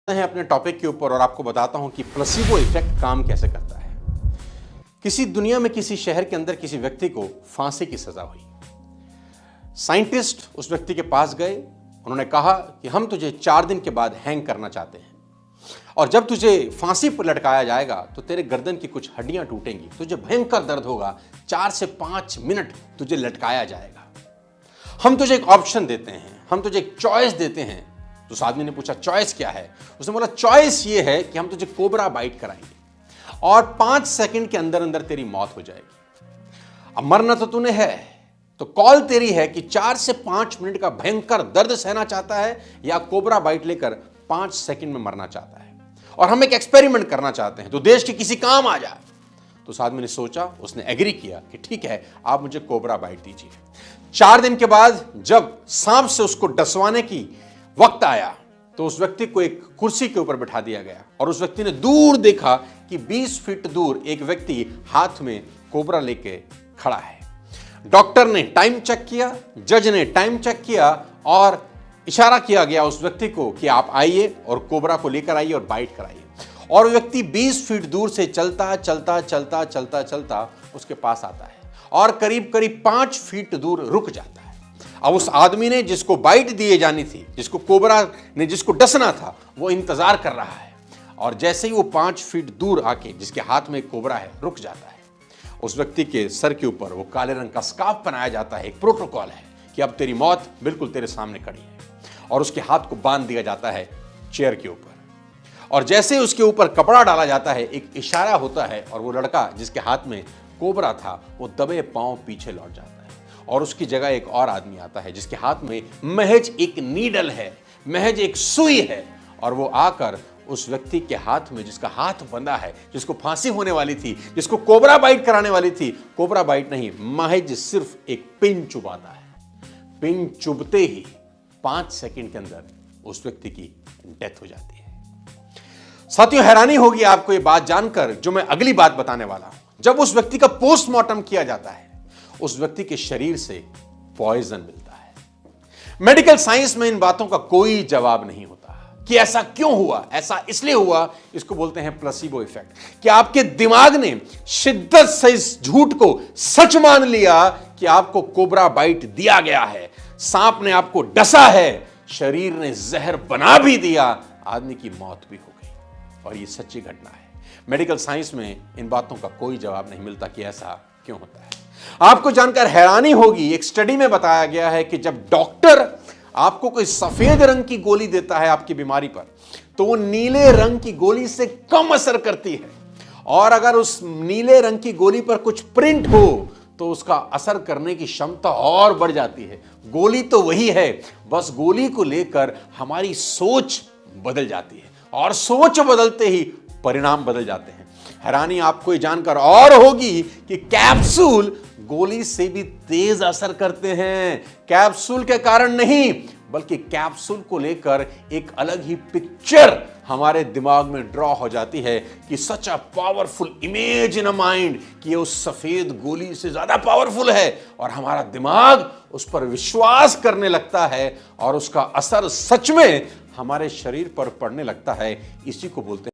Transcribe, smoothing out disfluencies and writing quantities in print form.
हैं अपने टॉपिक के ऊपर और आपको बताता हूं कि प्लेसिबो इफेक्ट काम कैसे करता है। किसी दुनिया में किसी शहर के अंदर किसी व्यक्ति को फांसी की सजा हुई। साइंटिस्ट उस व्यक्ति के पास गए, उन्होंने कहा कि हम तुझे 4 दिन के बाद हैंग करना चाहते हैं और जब तुझे फांसी पर लटकाया जाएगा तो तेरे गर्दन की कुछ हड्डियां टूटेंगी, तुझे भयंकर दर्द होगा, 4 से 5 मिनट तुझे लटकाया जाएगा। हम तुझे एक ऑप्शन देते हैं, हम तुझे एक चॉइस देते हैं। तो उस आदमी ने पूछा चॉइस क्या है? उसने बोला चॉइस ये है कि हम तुझे कोबरा बाइट कराएंगे और 5 सेकंड के अंदर अंदर तेरी मौत हो जाएगी। अब मरना तो तूने है, तो कॉल तेरी है कि 4 से 5 मिनट का भयंकर दर्द सहना चाहता है या कोबरा बाइट लेकर 5 सेकंड में मरना चाहता है। और हम एक एक्सपेरिमेंट करना चाहते हैं तो देश के किसी काम आ जाए। तो उस आदमी ने सोचा, उसने एग्री किया कि ठीक है, आप मुझे कोबरा बाइट दीजिए। 4 दिन के बाद जब सांप से उसको डसवाने की वक्त आया तो उस व्यक्ति को एक कुर्सी के ऊपर बिठा दिया गया और उस व्यक्ति ने दूर देखा कि 20 फीट दूर एक व्यक्ति हाथ में कोबरा लेके खड़ा है। डॉक्टर ने टाइम चेक किया, जज ने टाइम चेक किया और इशारा किया गया उस व्यक्ति को कि आप आइए और कोबरा को लेकर आइए और बाइट कराइए। और व्यक्ति 20 फीट दूर से चलता चलता चलता चलता चलता उसके पास आता है और करीब करीब 5 फीट दूर रुक जाता है। अब उस आदमी ने जिसको बाइट दिए जानी थी, जिसको कोबरा ने जिसको डसना था, वो इंतजार कर रहा है और जैसे ही वो 5 फीट दूर आके जिसके हाथ में कोबरा है रुक जाता है, उस व्यक्ति के सर के ऊपर वो काले रंग का स्कार्फ बनाया जाता है। एक प्रोटोकॉल है कि अब तेरी मौत बिल्कुल तेरे सामने खड़ी है और उसके हाथ को बांध दिया जाता है चेयर के ऊपर और जैसे ही उसके ऊपर कपड़ा डाला जाता है एक इशारा होता है और वो लड़का जिसके हाथ में कोबरा था वो दबे पांव पीछे लौट जाता है और उसकी जगह एक और आदमी आता है जिसके हाथ में महज एक नीडल है, महज एक सुई है और वो आकर उस व्यक्ति के हाथ में जिसका हाथ बंधा है, जिसको फांसी होने वाली थी, जिसको कोबरा बाइट कराने वाली थी, कोबरा बाइट नहीं, महज सिर्फ एक पिन चुभाता है। पिन चुभते ही 5 सेकंड के अंदर उस व्यक्ति की डेथ हो जाती है। साथियों, हैरानी होगी आपको ये बात जानकर जो मैं अगली बात बताने वाला हूं। जब उस व्यक्ति का पोस्टमार्टम किया जाता है उस व्यक्ति के शरीर से पॉइजन मिलता है। मेडिकल साइंस में इन बातों का कोई जवाब नहीं होता कि ऐसा क्यों हुआ, ऐसा इसलिए हुआ, इसको बोलते हैं प्लेसिबो इफेक्ट। कि आपके दिमाग ने शिद्दत से इस झूठ को सच मान लिया कि आपको कोबरा बाइट दिया गया है, सांप ने आपको डसा है, शरीर ने जहर बना भी दिया, आदमी की मौत भी हो गई। और ये सच्ची घटना है। मेडिकल साइंस में इन बातों का कोई जवाब नहीं मिलता कि ऐसा क्यों होता है। आपको जानकर हैरानी होगी, एक स्टडी में बताया गया है कि जब डॉक्टर आपको कोई सफेद रंग की गोली देता है आपकी बीमारी पर तो वो नीले रंग की गोली से कम असर करती है और अगर उस नीले रंग की गोली पर कुछ प्रिंट हो तो उसका असर करने की क्षमता और बढ़ जाती है। गोली तो वही है, बस गोली को लेकर हमारी सोच बदल जाती है और सोच बदलते ही परिणाम बदल जाते हैं। हैरानी आपको ये जानकर और होगी कि कैप्सूल गोली से भी तेज असर करते हैं। कैप्सूल के कारण नहीं बल्कि कैप्सूल को लेकर एक अलग ही पिक्चर हमारे दिमाग में ड्रॉ हो जाती है कि such a powerful image in a mind कि ये उस सफेद गोली से ज्यादा पावरफुल है और हमारा दिमाग उस पर विश्वास करने लगता है और उसका असर सच में हमारे शरीर पर पड़ने लगता है। इसी को बोलते हैं